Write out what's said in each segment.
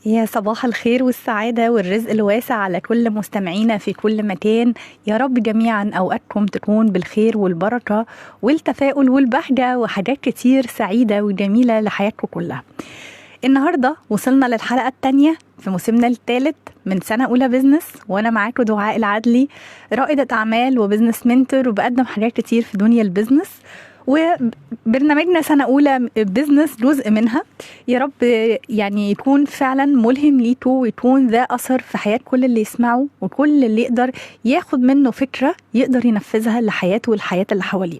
يا صباح الخير والسعادة والرزق الواسع على كل مستمعينا في كل مكان. يا رب جميعا أوقاتكم تكون بالخير والبركة والتفاؤل والبهجة وحاجات كتير سعيدة وجميلة لحياتكم كلها. النهاردة وصلنا للحلقة الثانية في موسمنا الثالث من سنة أولى بزنس، وأنا معاكم دعاء العدلي، رائدة أعمال وبزنس منتور، وبقدم حاجات كتير في دنيا البزنس. وبرنامجنا سنة أولى بزنس جزء منها. يا رب يعني يكون فعلا ملهم ليكوا ويكون ذا أثر في حياة كل اللي يسمعوا وكل اللي يقدر ياخد منه فكرة يقدر ينفذها لحياته والحياة اللي حواليه.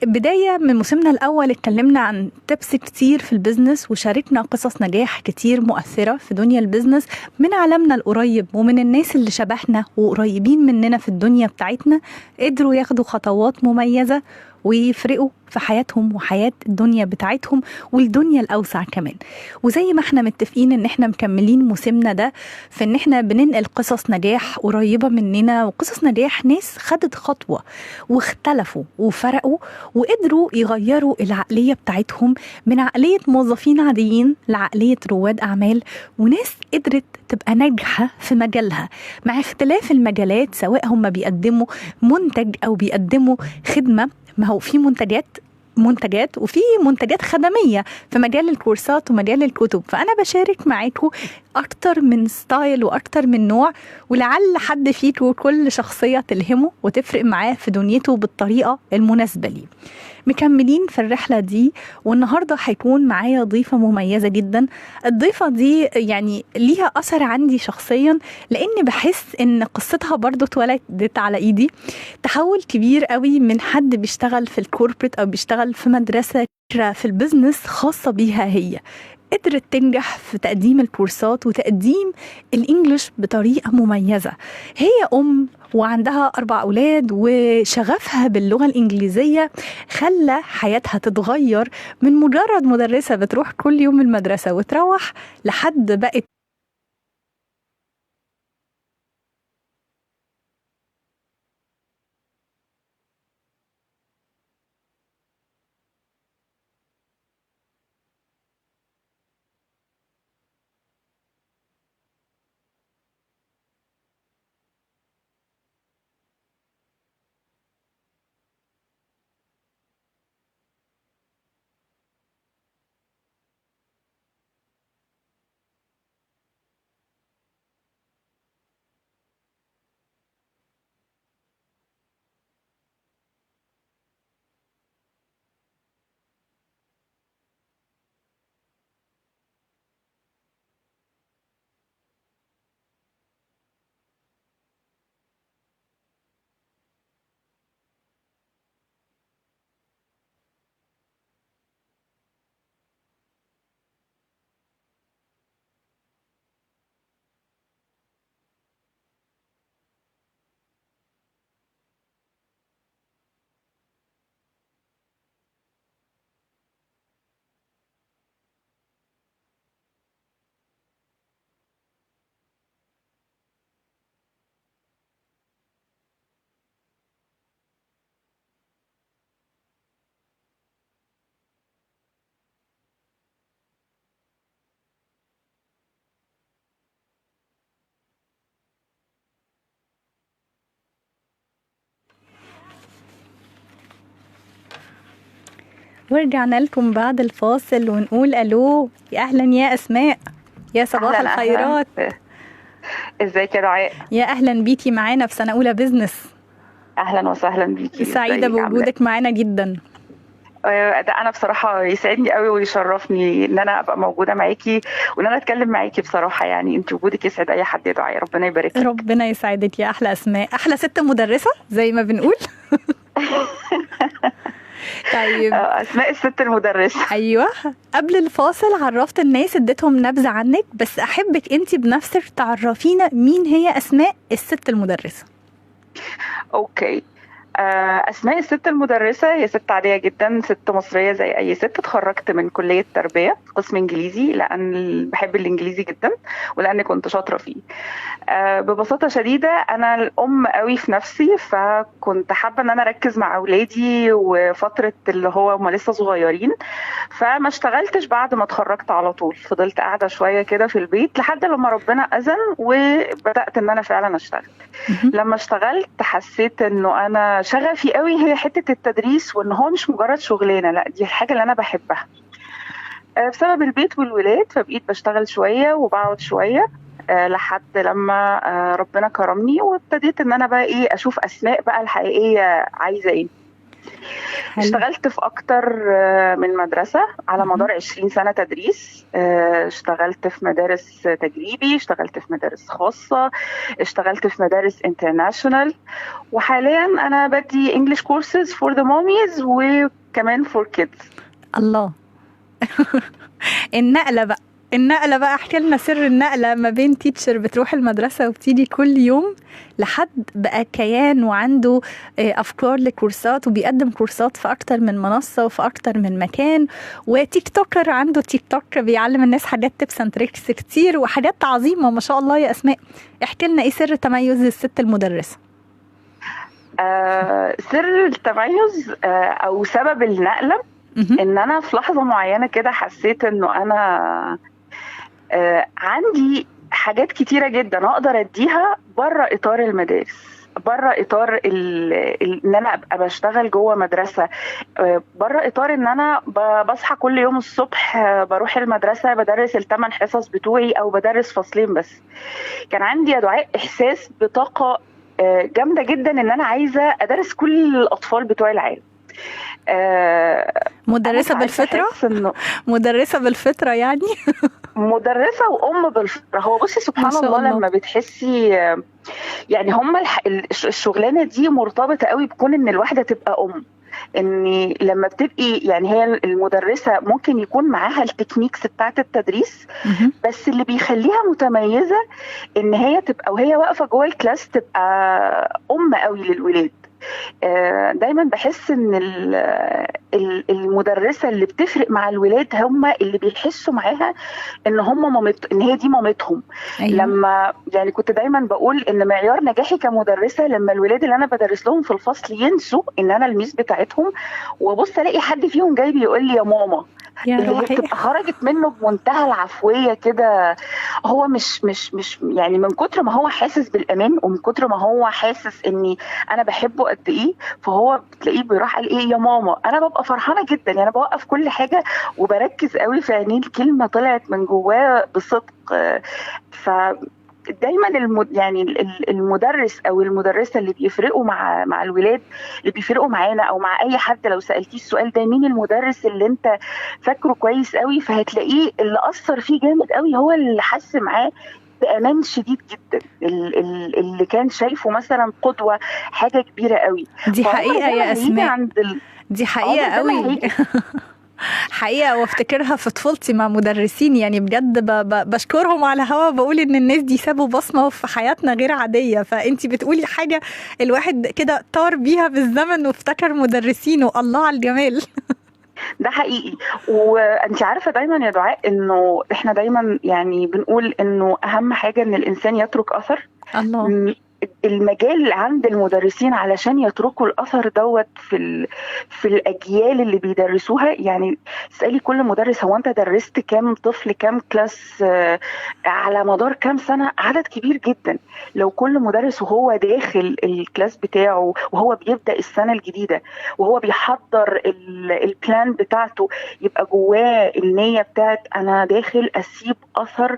بداية من موسمنا الأول اتكلمنا عن تبس كتير في البزنس وشاركنا قصص نجاح كتير مؤثرة في دنيا البزنس من عالمنا القريب ومن الناس اللي شبهنا وقريبين مننا في الدنيا بتاعتنا، قدروا ياخدوا خطوات مميزة ويفرقوا في حياتهم وحياة الدنيا بتاعتهم والدنيا الأوسع كمان. وزي ما احنا متفقين ان احنا مكملين موسمنا ده في ان احنا بننقل قصص نجاح قريبة مننا وقصص نجاح ناس خدت خطوة واختلفوا وفرقوا وقدروا يغيروا العقلية بتاعتهم من عقلية موظفين عاديين لعقلية رواد أعمال، وناس قدرت تبقى ناجحة في مجالها مع اختلاف المجالات، سواء هم بيقدموا منتج أو بيقدموا خدمة. ما هو في منتجات وفي منتجات خدمية في مجال الكورسات ومجال الكتب، فأنا بشارك معاكم أكتر من ستايل وأكتر من نوع، ولعل حد فيكم كل شخصية تلهمه وتفرق معاه في دنيته بالطريقة المناسبة ليه. مكملين في الرحلة دي، والنهاردة هيكون معايا ضيفة مميزة جدا. الضيفة دي يعني ليها أثر عندي شخصيا، لأن بحس إن قصتها برضو اتولدت على إيدي. تحول كبير قوي من حد بيشتغل في الكوربريت أو بيشتغل في مدرسة في البزنس خاصة بيها، هي قدرت تنجح في تقديم الكورسات وتقديم الإنجليش بطريقة مميزة. هي وعندها 4 أولاد، وشغفها باللغة الإنجليزية خلى حياتها تتغير من مجرد مدرسة بتروح كل يوم المدرسة وتروح لحد بقت ورجعنا لكم بعد الفاصل ونقول ألو. يا أهلا يا أسماء، يا صباح أهلاً الخيرات. ازيك يا دعاء؟ يا أهلا بيكي معانا في سنة أولى بزنس. اهلا وسهلا بيكي. سعيدة بوجودك معانا جدا. ده انا بصراحه يسعدني قوي ويشرفني ان انا ابقى موجوده معاكي وان انا اتكلم معاكي. بصراحه يعني انت وجودك يسعد اي حد يا دعاء، ربنا يبارك لك. ربنا يسعدك يا احلى اسماء، احلى ست مدرسه زي ما بنقول. طيب اسماء الست المدرسه. ايوه، قبل الفاصل عرفت الناس اديتهم نبذه عنك، بس احبك انت بنفسك تعرفينا مين هي اسماء الست المدرسه. اوكي، أسماء الست المدرسة هي ست عادية جدا، ست مصرية زي أي ست. اتخرجت من كلية تربية قسم إنجليزي لأن بحب الإنجليزي جدا ولأني كنت شاطرة فيه. ببساطة شديدة أنا الأم قوي في نفسي، فكنت حابة إن أنا أركز مع أولادي وفترة اللي هو هم لسه صغيرين، فما اشتغلتش بعد ما اتخرجت على طول. فضلت قاعدة شوية كده في البيت لحد لما ربنا أذن وبدأت إن أنا فعلا أشتغل. لما اشتغلت حسيت إنه أنا شغفي قوي هي حتة التدريس، وإن هو مش مجرد شغلانة، لا دي الحاجة اللي أنا بحبها. بسبب البيت والولاد فبقيت بشتغل شوية وبقعد شوية لحد لما ربنا كرمني وابتديت ان انا بقى ايه اشوف اسماء بقى الحقيقية عايزة ايه. اشتغلت في اكتر من مدرسة على مدار 20 سنة تدريس. اشتغلت في مدارس تجريبي، اشتغلت في مدارس خاصة، اشتغلت في مدارس انترناشونال، وحاليا انا بدي انجلش كورسز فور ذا ماميز وكمان فور كيدز. الله. النقلة بقى احكي لنا سر النقلة ما بين تيتشر بتروح المدرسة وبتيجي كل يوم لحد بقى كيان وعنده أفكار لكورسات وبيقدم كورسات في أكتر من منصة وفي أكتر من مكان، وتيك توكر عنده تيك توك بيعلم الناس حاجات تيبس اند تريكس كتير وحاجات عظيمة ما شاء الله يا أسماء. احكي لنا ايه سر تميز الست المدرسة؟ سر التميز أو سبب النقلة ان انا في لحظة معينة كده حسيت انه انا عندي حاجات كتيرة جدا اقدر اديها بره اطار المدارس، بره اطار ان انا ابقى بشتغل جوه مدرسة، بره اطار ان انا بصحى كل يوم الصبح بروح المدرسة بدرس ال8 حصص بتوعي او بدرس فصلين بس. كان عندي يا دعاء احساس بطاقة جامدة جدا ان انا عايزة ادرس كل الاطفال بتوع العالم. مدرسة بالفطرة؟ مدرسة بالفطرة يعني. مدرسة وأم بالفطرة. هو بصي سبحان الله لما بتحسي يعني هم الشغلانة دي مرتبطة قوي بكون إن الواحدة تبقى أم. إن لما بتبقي يعني هي المدرسة ممكن يكون معاها التكنيكس بتاعت التدريس، بس اللي بيخليها متميزة إن هي تبقى وهي واقفة جوه الكلاس تبقى أم قوي للولاد. دايما بحس ان المدرسة اللي بتفرق مع الولاد هم اللي بيحسوا معاها ان هم ان هي دي مامتهم. أيوة. لما يعني كنت دايما بقول ان معيار نجاحي كمدرسة لما الولاد اللي انا بدرس لهم في الفصل ينسوا ان انا الميس بتاعتهم، وبص الاقي حد فيهم جاي بيقول لي يا ماما، اللي هي بتبقى خرجت منه بمنتهى العفوية كده. هو مش يعني من كتر ما هو حاسس بالامان ومن كتر ما هو حاسس اني انا بحبه قد ايه، فهو بتلاقيه بيروح قال ايه يا ماما. انا ببقى فرحانة جدا يعني بوقف كل حاجة وبركز قوي في عينيه الكلمة طلعت من جواه بصدق. ف دايما يعني المدرس او المدرسه اللي بيفرقوا مع الولاد، اللي بيفرقوا معانا او مع اي حد، لو سالتيه السؤال ده مين المدرس اللي انت فاكره كويس قوي، فهتلاقيه اللي اثر فيه جامد قوي هو اللي حس معاه بامان شديد جدا، اللي كان شايفه مثلا قدوه، حاجه كبيره قوي. دي حقيقه يا اسماء، دي حقيقه قوي. حقيقة وافتكرها في طفولتي مع مدرسين يعني بجد بشكرهم على هوا، بقول ان الناس دي سابوا بصمة في حياتنا غير عادية. فانتي بتقولي حاجة الواحد كده طار بيها بالزمن وافتكر مدرسينه. الله على الجمال. ده حقيقي. وانت عارفة دايما يا دعاء انه احنا دايما يعني بنقول انه اهم حاجة ان الانسان يترك اثر. الله. المجال عند المدرسين علشان يتركوا الاثر دوت في الاجيال اللي بيدرسوها. يعني اسالي كل مدرس هو انت درست كام طفل كام كلاس على مدار كام سنه؟ عدد كبير جدا. لو كل مدرس وهو داخل الكلاس بتاعه وهو بيبدا السنه الجديده وهو بيحضر البلان بتاعته يبقى جواه النيه بتاعت انا داخل اسيب اثر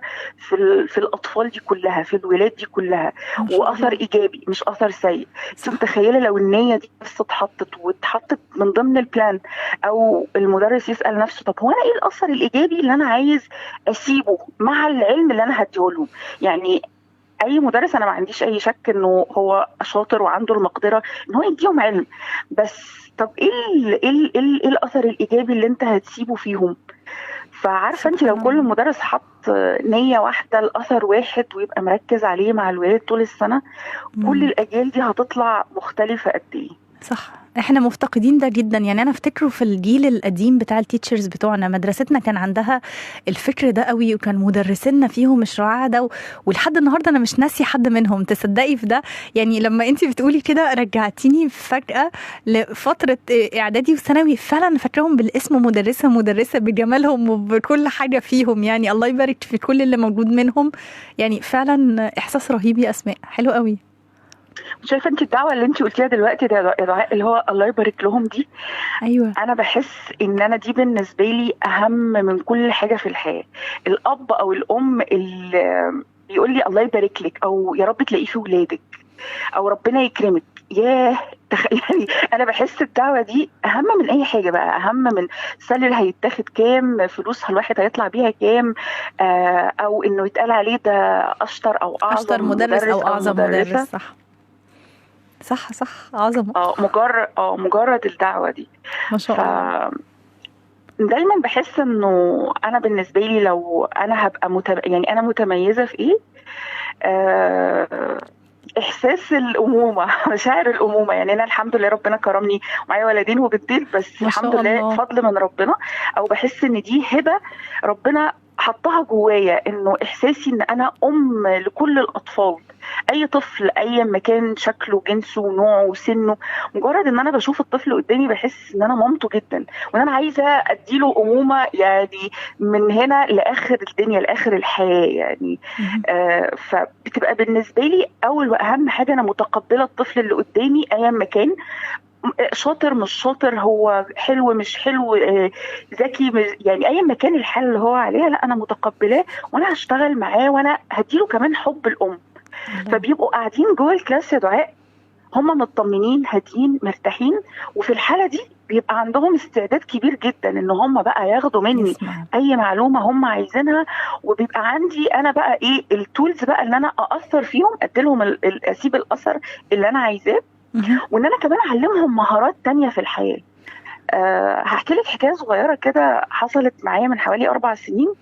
في الاطفال دي كلها، في الولاد دي كلها، واثر ايجابي مش اثر سيء. انت متخيله لو النيه دي بس اتحطت من ضمن البلان، او المدرس يسال نفسه طب هو انا ايه الاثر الايجابي اللي انا عايز اسيبه مع العلم اللي انا هديهولهم. يعني اي مدرس انا ما عنديش اي شك انه هو شاطر وعنده المقدره ان هو يديهم علم، بس طب ايه الاثر الايجابي اللي انت هتسيبه فيهم؟ فعارفه انت لو كل مدرس حط نيه واحده الاثر واحد ويبقى مركز عليه مع الولاد طول السنه، كل الاجيال دي هتطلع مختلفه قد ايه. صح، احنا مفتقدين ده جدا. يعني انا افتكره في الجيل القديم بتاع التيتشرز بتوعنا، مدرستنا كان عندها الفكر ده قوي، وكان مدرسينا فيهم الشعاع ده ولحد النهارده انا مش ناسي حد منهم، تصدقي في ده؟ يعني لما انتي بتقولي كده رجعتيني فجأة لفترة اعدادي وثانوي، فعلا فاكرهم بالاسم، مدرسة بجمالهم وبكل حاجة فيهم، يعني الله يبارك في كل اللي موجود منهم. يعني فعلا احساس رهيب يا اسماء، حلو قوي. شايفه انت الدعوه اللي انت قلتيها دلوقتي ده يا دعاء، اللي هو الله يبارك لهم دي، ايوه انا بحس ان انا دي بالنسبه لي اهم من كل حاجه في الحياه. الاب او الام اللي بيقول لي الله يبارك لك، او يا رب تلاقيه في ولادك، او ربنا يكرمك، ياه يعني انا بحس الدعوه دي اهم من اي حاجه بقى، اهم من سالري هيتاخد كام، فلوس الواحد هيطلع بيها كام، او انه يتقال عليه ده اشطر او اشطر اعظم مدرس مدرس او او اعظم مدرس. مدرسه. صح صح صح، عظمه. مجرد الدعوه دي. ما ف شاء الله. دايما بحس انه انا بالنسبه لي لو انا هبقى يعني انا متميزه في ايه، آه، احساس الامومه مشاعر الامومه. يعني انا الحمد لله ربنا كرمني معايا ولدين وبنتين، بس ما الحمد شاء لله الله. فضل من ربنا، او بحس ان دي هبه ربنا حطها جوايا، انه احساسي ان انا ام لكل الاطفال، اي طفل ايا ما كان شكله جنسه ونوعه وسنه، مجرد ان انا بشوف الطفل قدامي بحس ان انا مامته جدا، وان انا عايزه اديله امومه يعني من هنا لاخر الدنيا لاخر الحياه يعني. فبتبقى بالنسبه لي اول واهم حاجه انا متقبله الطفل اللي قدامي ايا ما كان، شاطر مش شاطر، هو حلو مش حلو، ذكي يعني ايا ما كان الحال اللي هو عليها، لا انا متقبلاه وانا هشتغل معاه وانا هديله كمان حب الام. الله. فبيبقوا قاعدين جوه الكلاس يا دعاء، هم مطمنين هادين مرتاحين، وفي الحاله دي بيبقى عندهم استعداد كبير جدا ان هم بقى ياخدوا مني يسمع. اي معلومه هم عايزينها، وبيبقى عندي انا بقى ايه التولز بقى ان انا ااثر فيهم، اديلهم اسيب الاثر اللي انا عايزاه، وان انا كمان اعلمهم مهارات تانية في الحياه. هحكي لك حكايه صغيره كده حصلت معايا من حوالي 4 سنين.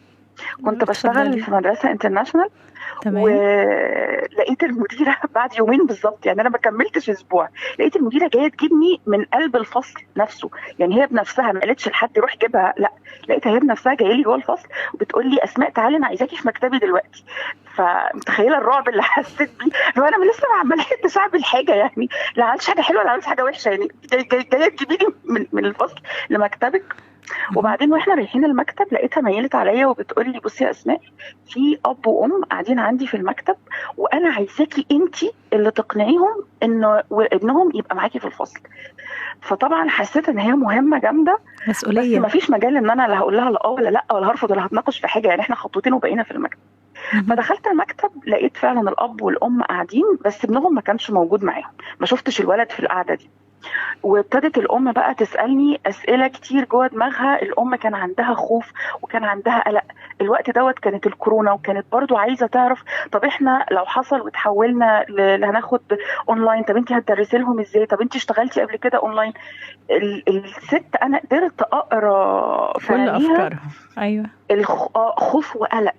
كنت بشتغل اتفضلي. في مدرسه انترناشونال، تمام. ولقيت المديره بعد يومين بالظبط، يعني انا ما كملتش اسبوع، لقيت المديره جايه تجيبني من قلب الفصل نفسه، يعني هي بنفسها ما قالتش لحد روح جيبها، لا لقيتها هي بنفسها جايه لي جوه الفصل وبتقول لي اسماء تعالي انا عايزاكي في مكتبي دلوقتي. فمتخيله الرعب اللي حسيت بيه، لو انا لسه ما عملتش اعمل حاجه، يعني لا عملتش حاجه حلوه ولا عملتش حاجه وحشه، يعني جايه تجيبيني من الفصل لمكتبك. وبعدين واحنا رايحين المكتب لقيتها ميلت عليا وبتقول لي بصي يا اسماء، في اب وام قاعدين عندي في المكتب، وانا عايزاكي انتي اللي تقنعيهم انه ابنهم يبقى معاكي في الفصل. فطبعا حسيت ان هي مهمه جامده، بس مسؤوليه. ما فيش مجال ان انا لا هقول لها لا ولا لا ولا هرفض ولا هتناقش في حاجه، يعني احنا خطوتين وبقينا في المكتب. فدخلت المكتب لقيت فعلا الاب والام قاعدين، بس ابنهم ما كانش موجود معاهم، ما شفتش الولد في القعده دي. وابتدت الام بقى تسالني اسئله كتير جوه دماغها، الام كان عندها خوف وكان عندها قلق، الوقت دوت كانت الكورونا، وكانت برضو عايزه تعرف طب احنا لو حصل وتحولنا هناخد اونلاين، طب انت هتدرسي لهم ازاي، طب انت اشتغلتي قبل كده اونلاين. الست انا قدرت اقرا في كل عينيها افكارها. ايوه. خوف وقلق.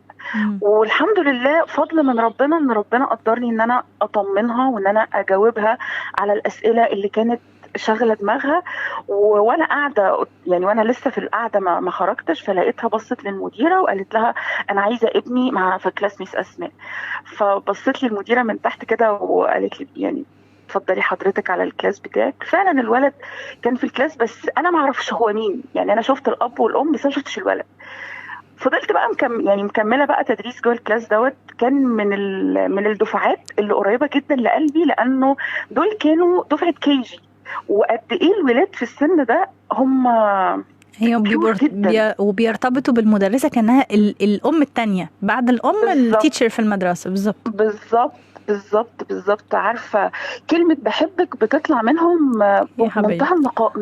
والحمد لله فضل من ربنا ان ربنا قدرني ان انا اطمنها وان انا اجاوبها على الاسئله اللي كانت شغله دماغها. وانا قاعده يعني وانا لسه في القعده ما خرجتش، فلقيتها بصت للمديره وقالت لها انا عايزه ابني مع في كلاس ميس اسماء. فبصت لي المديره من تحت كده وقالت لي يعني اتفضلي حضرتك على الكلاس بتاعك. فعلا الولد كان في الكلاس، بس انا ما اعرفش هو مين، يعني انا شفت الاب والام بس انا ما شفتش الولد. فضلت بقى مكمله بقى تدريس جوه الكلاس دوت. كان من الدفعات اللي قريبه جدا لقلبي، لانه دول كانوا دفعه KG، وقد ايه الولاد في السن ده هم هي جدا، وبيرتبطوا بالمدرسه كانها الام التانية بعد الام، التيتشر في المدرسه. بالظبط. عارفه كلمه بحبك بتطلع منهم بمنتهى النقاء،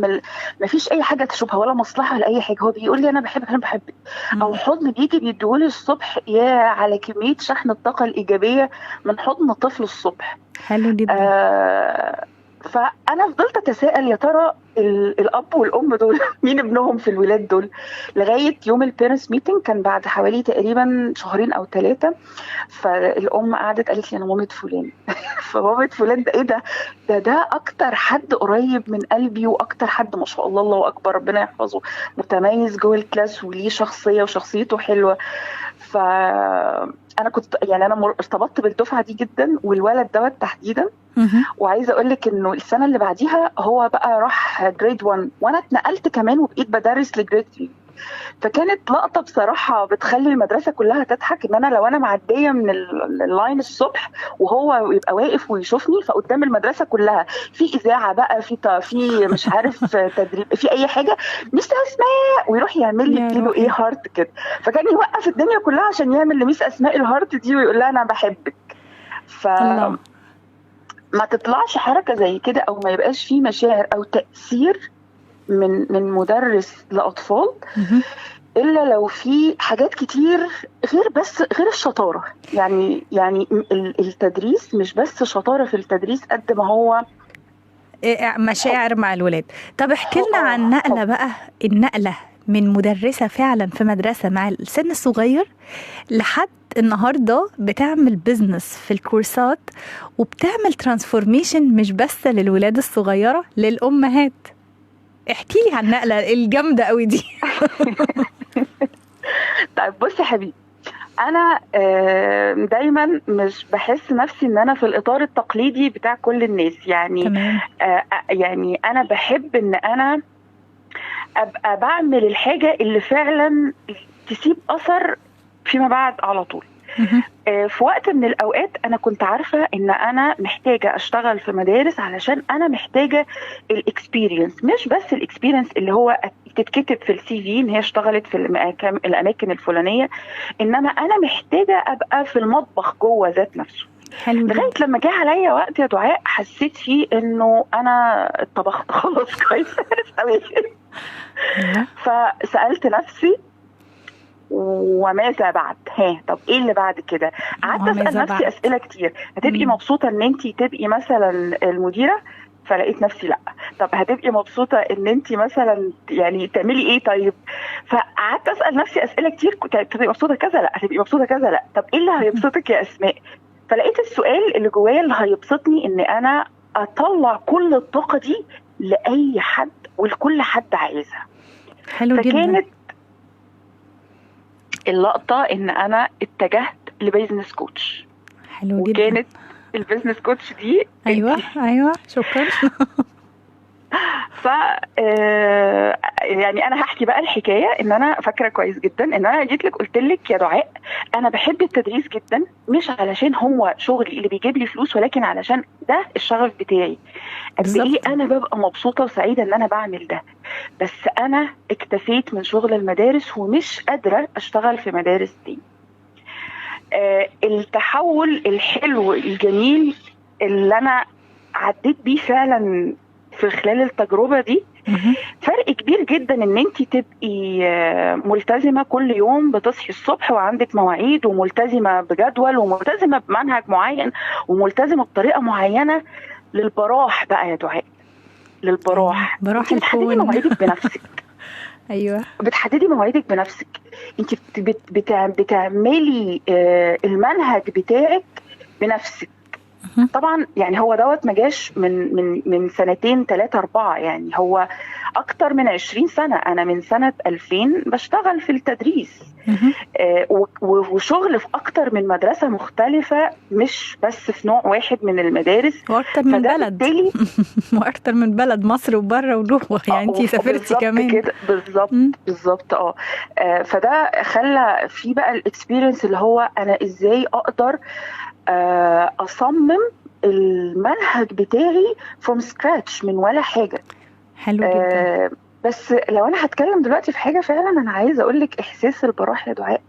ما فيش اي حاجه تشوبها ولا مصلحه ولا اي حاجه، هو بيقول لي انا بحبك. او حضن بيجي بيديهولي الصبح، يا على كميه شحن الطاقه الايجابيه من حضن طفل الصبح. حلو جدا. فانا فضلت اتساءل يا ترى الاب والام دول مين ابنهم في الولاد دول، لغايه يوم البيرنتس ميتنج كان بعد حوالي تقريبا شهرين او 3. فالام قعدت قالت لي انا مامة فلان. فمامة فلان ده ايه ده اكتر حد قريب من قلبي، واكتر حد ما شاء الله الله اكبر ربنا يحفظه متميز جوه الكلاس وليه شخصيه وشخصيته حلوه. فانا كنت يعني انا ارتبطت بالدفعه دي جدا والولد دوت تحديدا. وعايزه اقول لك انه السنه اللي بعديها هو بقى راح جريد 1 وانا اتنقلت كمان وبقيت بدرس لجريد 3. فكانت لقطه بصراحه بتخلي المدرسه كلها تضحك، ان انا لو انا معديه من اللاين الصبح وهو يبقى واقف ويشوفني، فقدام المدرسه كلها في اذاعه بقى، في مش عارف تدريب، في اي حاجه، ميس اسماء، ويروح يعمل لي كده ايه هارت كده. فكان يوقف الدنيا كلها عشان يعمل لميس اسماء الهارت دي ويقول لها انا بحبك. ما تطلعش حركه زي كده او ما يبقاش فيه مشاعر او تاثير من مدرس لاطفال الا لو في حاجات كتير غير الشطاره. يعني التدريس مش بس شطاره في التدريس قد ما هو مشاعر مع الولاد. طب احكي لنا عن نقله بقى، النقله من مدرسه فعلا في مدرسه مع السن الصغير لحد النهارده بتعمل بيزنس في الكورسات وبتعمل ترانسفورميشن مش بس للولاد الصغيره، للامهات. احكي لي عن النقله الجامده قوي دي. طيب بصي يا حبيبي، انا دايما مش بحس نفسي ان انا في الاطار التقليدي بتاع كل الناس. يعني يعني انا بحب ان انا ابقى بعمل الحاجه اللي فعلا تسيب اثر فيما بعد على طول. في وقت من الاوقات انا كنت عارفه ان انا محتاجه اشتغل في مدارس علشان انا محتاجه الاكسبيرينس، مش بس الاكسبيرينس اللي هو تتكتب في السي في ان هي اشتغلت في الاماكن الفلانيه، انما انا محتاجه ابقى في المطبخ جوه ذات نفسه. لغايه لما جه عليا وقت يا دعاء حسيت فيه انه انا اتطبخت خلاص كويس قوي. فسالت نفسي وماذا بعد؟ طب ايه اللي بعد كده؟ قعدت اسال نفسي اسئله كتير. هتبقي مبسوطه ان انت تبقي مثلا المديره؟ فلقيت نفسي لا. طب هتبقي مبسوطه ان انت مثلا يعني تعملي ايه؟ طيب فقعدت اسال نفسي اسئله كتير. تبقي مبسوطه كذا؟ لا. هتبقي مبسوطه كذا؟ لا. طب ايه اللي هيبسطك يا اسماء؟ فلقيت السؤال اللي جوايا اللي هيبسطني ان انا اطلع كل الطاقه دي لاي حد ولكل حد عايزها. حلو جدا. فكانت اللقطه ان انا اتجهت لبيزنس كوتش. حلو جدا. وكانت البيزنس كوتش دي ايوه شكرا. ف يعني انا هحكي بقى الحكايه. ان انا فاكره كويس جدا ان انا جيت لك قلت لك يا دعاء انا بحب التدريس جدا، مش علشان هو شغلي اللي بيجيب لي فلوس، ولكن علشان ده الشغف بتاعي. قد ايه انا ببقى مبسوطه وسعيده ان انا بعمل ده. بس انا اكتفيت من شغل المدارس ومش قادره اشتغل في مدارس تاني. التحول الحلو الجميل اللي انا عديت بيه فعلا في خلال التجربه دي، فرق كبير جدا ان انت تبقي ملتزمه كل يوم، بتصحي الصبح وعندك مواعيد وملتزمه بجدول وملتزمه بمنهج معين وملتزمه بطريقه معينه للبراح بقى يا دعاء. للبراح. براح بتحددي مواعيدك بنفسك. ايوه بتحددي مواعيدك بنفسك. انت بتعملي المنهج بتاعك بنفسك. طبعا يعني هو دوت ما جاش من سنتين 3 4، يعني هو اكتر من 20 سنه. انا من سنه 2000 بشتغل في التدريس. وشغل في اكتر من مدرسه مختلفه، مش بس في نوع واحد من المدارس، واكتر من بلد. واكتر من بلد، مصر وبره وجوه. يعني انتي سافرتي كمان كده. بالظبط. فده خلى في بقى الاكسبيرينس اللي هو انا ازاي اقدر اصمم المنهج بتاعي from scratch من ولا حاجه. حلو جدا. بس لو انا هتكلم دلوقتي في حاجه فعلا انا عايزه اقول لك احساس البراح يا دعاء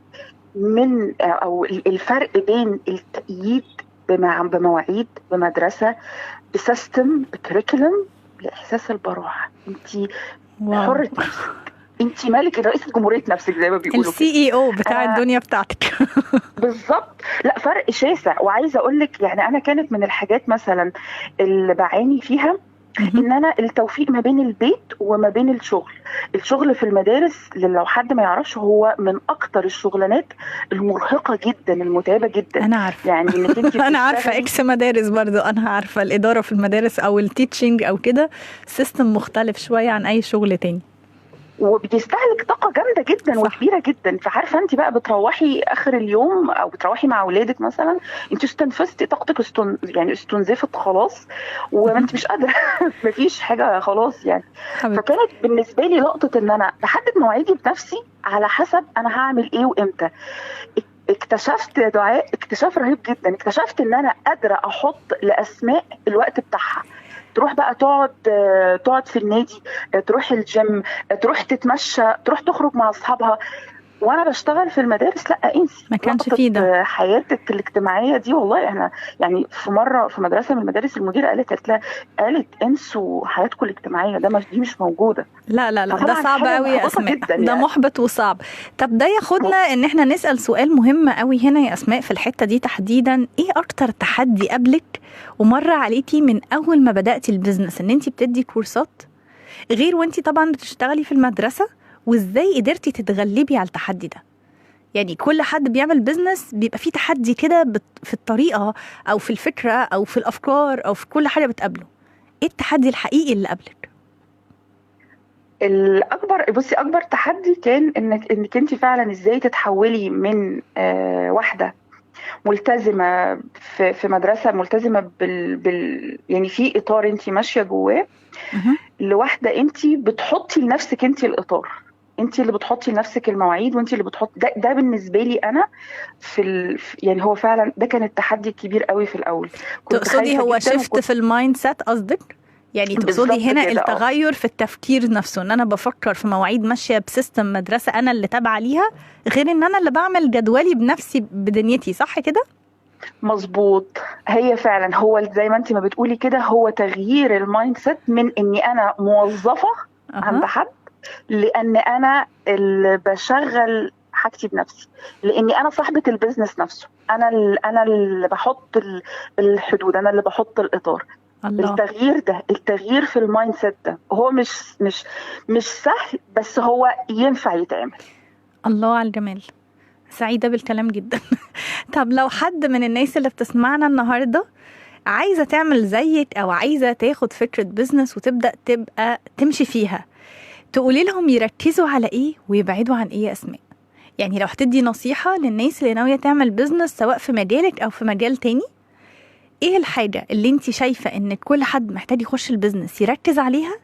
من او الفرق بين التقييد بمواعيد بمدرسه بسيستم بكريكولم لاحساس البراح. انت حرة نفسك، انت مالك رئيسة جمهورية نفسك زي ما بيقولوا. الCEO بتاع الدنيا بتاعتك. بالظبط. لا فرق شاسع. وعايزه اقول لك يعني انا كانت من الحاجات مثلا اللي بعاني فيها ان انا التوفيق ما بين البيت وما بين الشغل في المدارس، لو حد ما يعرفش هو من اكتر الشغلانات المرهقه جدا المتعبه جدا. انا عارفه يعني انك انت انا عارفه اكس مدارس برضو، انا عارفه الاداره في المدارس او التيتشنج او كده سيستم مختلف شويه عن اي شغل تاني، وبيستهلك طاقه جامده جدا صح. وكبيره جدا. فعارفه انت بقى بتروحي اخر اليوم او بتروحي مع اولادك مثلا، انت استنفذتي طاقتك، يعني استنزفت خلاص، وما انت مش قادره مفيش حاجه خلاص يعني. حبيبتي. فكانت بالنسبه لي لقطه ان انا بحدد مواعيدي بنفسي على حسب انا هعمل ايه وامتى. اكتشفت يا دعاء اكتشاف رهيب جدا، اكتشفت ان انا قادره احط لاسماء الوقت بتاعها، تروح بقى تقعد في النادي، تروح الجيم، تروح تتمشى، تروح تخرج مع اصحابها. وانا بشتغل في المدارس لا انسي ما كانش فيه ده. حياتك الاجتماعيه دي. والله احنا يعني في مره في مدرسه من المدارس المديره قالت انسوا حياتكم الاجتماعيه، دي مش موجوده. لا لا لا، ده فطبعا صعب حاجه قوي يا محبطه اسماء، جدا ده يعني. محبط وصعب. طب ده ياخدنا ان احنا نسأل سؤال مهم قوي هنا يا اسماء في الحتة دي تحديدا. ايه اكتر تحدي قبلك ومر عليكي من اول ما بدأتي البيزنس، ان انتي بتدي كورسات غير وانتي طبعا بتشتغلي في المدرسة، وازاي قدرتي تتغلبي على التحدي ده؟ يعني كل حد بيعمل بيزنس بيبقى فيه تحدي كده في الطريقة او في الفكرة او في الافكار او في كل حاجة بتقابله. ايه التحدي الحقيقي اللي قابلك؟ اكبر تحدي كان انك انت فعلا ازاي تتحولي من واحده ملتزمه في مدرسه ملتزمه يعني في اطار انت ماشيه جواه، لواحده انت بتحطي لنفسك انت الاطار، انت اللي بتحطي لنفسك المواعيد، وانت اللي بتحطي ده بالنسبه لي انا يعني هو فعلا ده كان التحدي الكبير قوي في الاول. كنت تقصدي هو شيفت في المايند سيت قصدك؟ يعني تقصدي هنا التغير في التفكير نفسه، ان انا بفكر في مواعيد ماشيه بسيستم مدرسه انا اللي تابعه ليها، غير ان انا اللي بعمل جدولي بنفسي بدنيتي، صح كده؟ مظبوط. هي فعلا هو زي ما انت ما بتقولي كده، هو تغيير المايند سيت من اني انا موظفه عند حد، لان انا اللي بشغل حاجتي بنفسي، لاني انا صاحبه البيزنس نفسه، انا اللي بحط الحدود، انا اللي بحط الاطار. الله. التغيير في المايند سيت ده هو مش سهل، بس هو ينفع يتعمل. الله على الجمال، سعيدة بالكلام جدا. طب لو حد من الناس اللي بتسمعنا النهاردة عايزة تعمل زيك أو عايزة تاخد فكرة بيزنس وتبدأ تبقى تمشي فيها، تقولي لهم يركزوا على إيه ويبعدوا عن إيه يا أسماء؟ يعني لو هتدي نصيحة للناس اللي ناوية تعمل بيزنس سواء في مجالك أو في مجال تاني، إيه الحاجة اللي انت شايفة إن كل حد محتاج يخش البيزنس يركز عليها،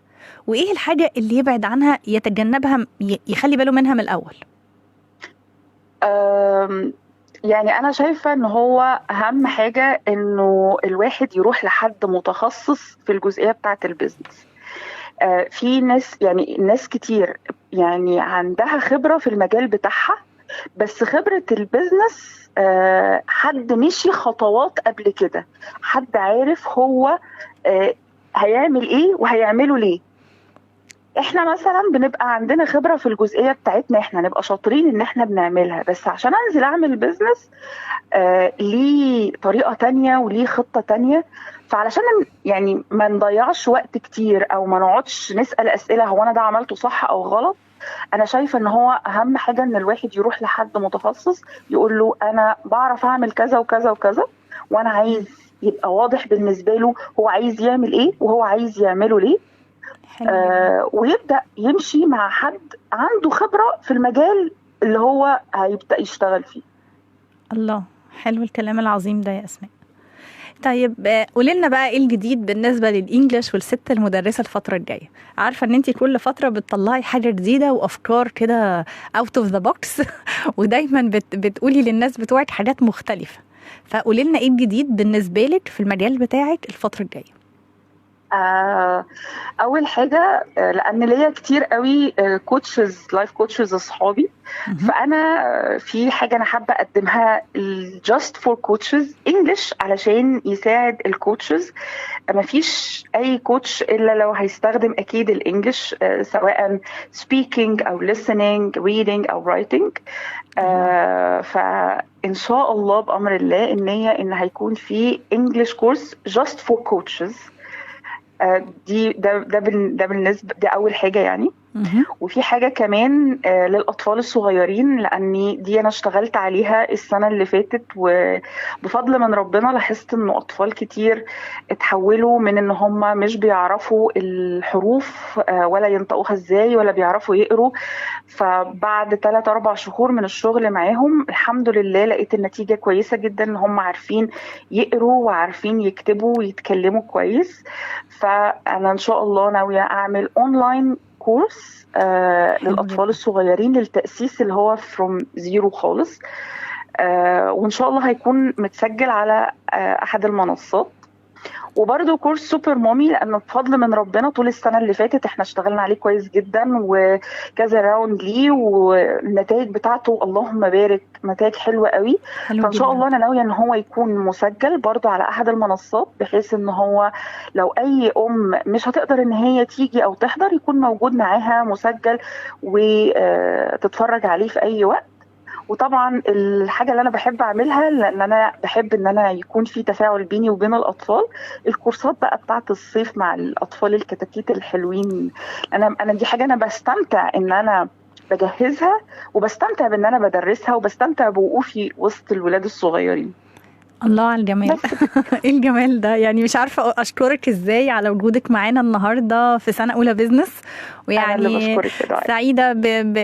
وإيه الحاجة اللي يبعد عنها يتجنبها يخلي باله منها من الأول؟ يعني أنا شايفة إن هو أهم حاجة إنه الواحد يروح لحد متخصص في الجزئية بتاعة البيزنس. في ناس كتير يعني عندها خبرة في المجال بتاعها، بس خبرة البيزنس حد مشي خطوات قبل كده، حد عارف هو هيعمل ايه وهيعمله ليه. احنا مثلا بنبقى عندنا خبرة في الجزئية بتاعتنا، احنا نبقى شاطرين ان احنا بنعملها، بس عشان انزل اعمل بيزنس ليه طريقة تانية وليه خطة تانية. فعلشان يعني ما نضيعش وقت كتير او ما نقعدش نسأل اسئلة هو انا ده عملته صح او غلط، انا شايفة ان هو اهم حاجة ان الواحد يروح لحد متخصص يقول له انا بعرف اعمل كذا وكذا وكذا، وانا عايز يبقى واضح بالنسبة له هو عايز يعمل ايه وهو عايز يعمله ليه. ويبدأ يمشي مع حد عنده خبرة في المجال اللي هو هيبدأ يشتغل فيه. الله، حلو الكلام العظيم ده يا أسماء. طيب قولي لنا بقى ايه الجديد بالنسبة للإنجليش والست المدرسة الفترة الجاية؟ عارفة ان انتي كل فترة بتطلعي حاجة جديدة وأفكار كده out of the box ودايما بتقولي للناس بتوعك حاجات مختلفة، فقولي لنا ايه الجديد بالنسبة لك في المجال بتاعك الفترة الجاية؟ اول حاجه لان ليا كتير قوي كوتشز لايف كوتشز اصحابي، فانا في حاجه انا حابه اقدمها just for coaches انجلش علشان يساعد الكوتشز. ما فيش اي كوتش الا لو هيستخدم اكيد الانجليش، سواء speaking او listening reading او writing. فان شاء الله بامر الله النيه ان هيكون في انجليش كورس just for coaches. ده بالنسبه، ده اول حاجه يعني. وفي حاجة كمان للأطفال الصغيرين، لأني دي أنا اشتغلت عليها السنة اللي فاتت، وبفضل من ربنا لاحظت إنه أطفال كتير اتحولوا من إن هم مش بيعرفوا الحروف ولا ينطقوها إزاي ولا بيعرفوا يقروا. فبعد 3-4 شهور من الشغل معاهم الحمد لله لقيت النتيجة كويسة جدا، إن هم عارفين يقروا وعارفين يكتبوا ويتكلموا كويس. فأنا إن شاء الله ناوية أعمل أونلاين كورس للأطفال الصغيرين للتأسيس اللي هو from zero خالص، وإن شاء الله هيكون متسجل على أحد المنصات. وبرده كورس سوبر مامي، لأنه بفضل من ربنا طول السنة اللي فاتت احنا اشتغلنا عليه كويس جدا وكذا راوند ليه، والنتائج بتاعته اللهم بارك نتائج حلوة قوي. فإن شاء الله أنا ناوية إن هو يكون مسجل برضو على أحد المنصات، بحيث إن هو لو أي أم مش هتقدر إن هي تيجي أو تحضر يكون موجود معاها مسجل وتتفرج عليه في أي وقت. وطبعا الحاجه اللي انا بحب اعملها، لان انا بحب ان انا يكون في تفاعل بيني وبين الاطفال، الكورسات بقى بتاعه الصيف مع الاطفال الكتاكيت الحلوين. انا دي حاجه انا بستمتع ان انا بجهزها، وبستمتع بان انا بدرسها، وبستمتع بوقوفي وسط الولاد الصغيرين. الله على الجمال. ايه الجمال ده، يعني مش عارفه اشكرك ازاي على وجودك معانا النهارده في سنه اولى بزنس. ويعني سعيده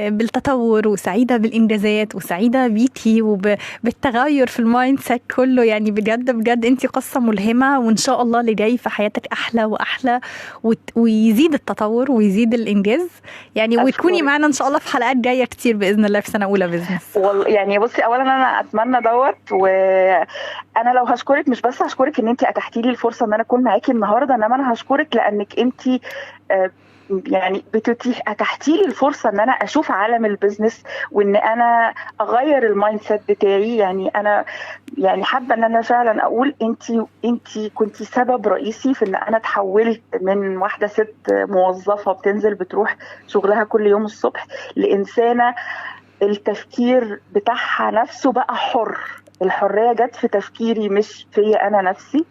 بالتطور، وسعيده بالانجازات، وسعيده بيكي وبالتغير في المايند سيت كله. يعني بجد بجد انت قصه ملهمه، وان شاء الله اللي جاي في حياتك احلى واحلى، ويزيد التطور ويزيد الانجاز يعني. وتكوني معانا ان شاء الله في حلقات جايه كتير باذن الله في سنه اولى بزنس. يعني بصي، اولا انا اتمنى وانا لو هشكرك مش بس هشكرك ان انت اتحتي لي الفرصه ان انا اكون معاكي النهارده، انما انا هشكرك لانك انت يعني اتحتي لي الفرصه ان انا اشوف عالم البيزنس، وان انا اغير المايند سيت بتاعي. يعني انا يعني حابه ان انا فعلا اقول انت كنتي سبب رئيسي في ان انا اتحولت من واحده ست موظفه بتنزل بتروح شغلها كل يوم الصبح، لانسانه التفكير بتاعها نفسه بقى حر. الحرية جت في تفكيري مش في أنا نفسي.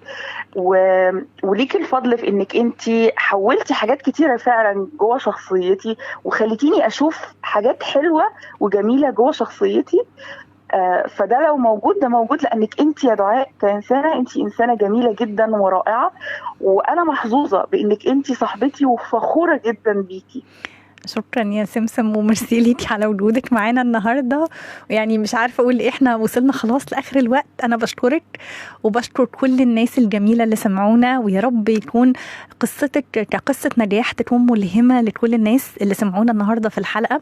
وليك الفضل في إنك أنتي حولتي حاجات كتيرة فعلا جوه شخصيتي، وخليتيني أشوف حاجات حلوة وجميلة جوه شخصيتي. فده لو موجود، ده موجود لأنك أنتي يا دعاء كإنسانة، أنتي إنسانة جميلة جدا ورائعة، وأنا محظوظة بإنك أنتي صاحبتي وفخورة جدا بيكي. شكرا يا سمسم، وميرسي ليكي على وجودك معانا النهارده. ويعني مش عارفه اقول ايه، احنا وصلنا خلاص لاخر الوقت. انا بشكرك وبشكر كل الناس الجميله اللي سمعونا، ويا رب يكون قصتك كقصه نجاح تكون ملهمه لكل الناس اللي سمعونا النهارده في الحلقه.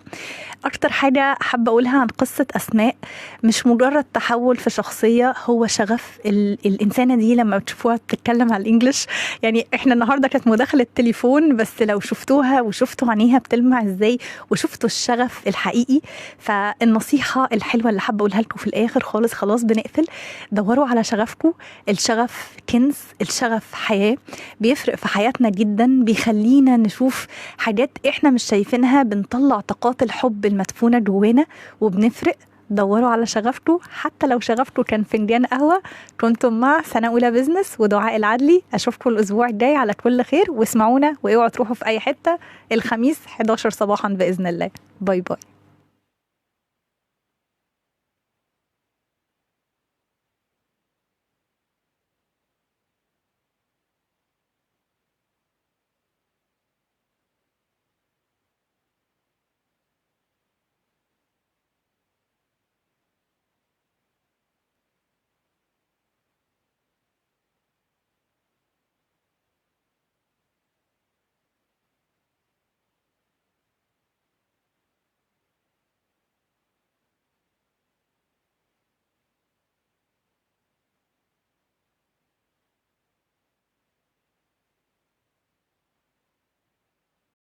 اكتر حاجه حابه اقولها عن قصه اسماء، مش مجرد تحول في شخصيه، هو شغف الانسانه دي. لما بتشوفوها بتتكلم على الانجليش، يعني احنا النهارده كانت مداخله تليفون، بس لو شفتوها وشفتوا عينيها بتلمع ازاي، وشفتوا الشغف الحقيقي. فالنصيحه الحلوه اللي حابه اقولها لكم في الاخر خالص، خلاص بنقفل، دوروا على شغفكم. الشغف كنز، الشغف حياه، بيفرق في حياتنا جدا، بيخلينا نشوف حاجات احنا مش شايفينها، بنطلع طاقات الحب المدفونه جوانا وبنفرق. دوروا على شغفكم، حتى لو شغفكم كان فنجان قهوه. كنتم مع سنه اولى بزنس ودعاء العدلي. اشوفكم الاسبوع الجاي على كل خير، واسمعونا واوعوا تروحوا في اي حته الخميس 11 صباحا باذن الله. باي باي.